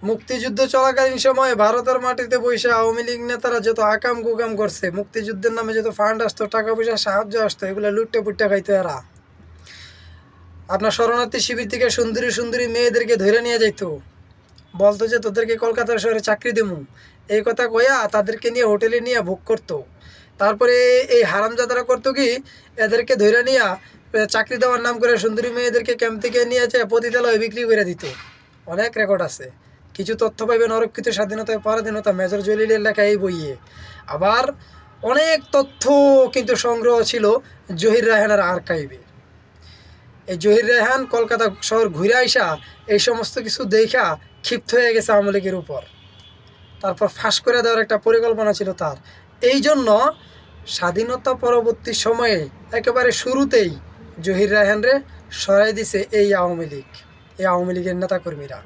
মুক্তিযুদ্ধ চলাকালীন সময়ে ভারতের মাটিতে বসে আওয়ামী লীগ নেতারা যত আকাম কুকাম করছে, মুক্তিযুদ্ধের নামে যত ফান্ড আসতো, টাকা পয়সা সাহায্য আসতো, এগুলো লুট্টে পুট্টে খাইতো এরা। আপনার শরণার্থী শিবির থেকে সুন্দরী সুন্দরী মেয়েদেরকে ধরে নিয়ে যাইতো, বলতো যে তোদেরকে কলকাতা শহরে চাকরি দেবো, এই কথা কইয়া তাদেরকে নিয়ে হোটেলে নিয়ে ভোগ করতো। তারপরে এই হারামজাদারা করতো কি, এদেরকে ধরে নিয়ে চাকরি দেওয়ার নাম করে সুন্দরী মেয়েদেরকে ক্যাম্প থেকে নিয়ে যেয়ে পতিতালয়ে বিক্রি করে দিত। অনেক রেকর্ড আছে, কিছু তথ্য পাইবেন অরক্ষিত স্বাধীনতায় পরাধীনতা মেজর জলিলের লেখা এই বইয়ে। আবার অনেক তথ্য কিন্তু সংগ্রহ ছিল জহির রায়হানের আর্কাইভে। এই জহির রায়হান কলকাতা শহর ঘুরে আইসা এই সমস্ত কিছু দেখা ক্ষিপ্ত হয়ে গেছে আওয়ামী লীগের উপর। তারপর ফাঁস করে দেওয়ার একটা পরিকল্পনা ছিল তার। এই জন্য স্বাধীনতা পরবর্তী সময়ে একেবারে শুরুতেই জহির রায়হানরে সরাই দিছে এই আওয়ামী লীগ, এই আওয়ামী লীগের নেতাকর্মীরা।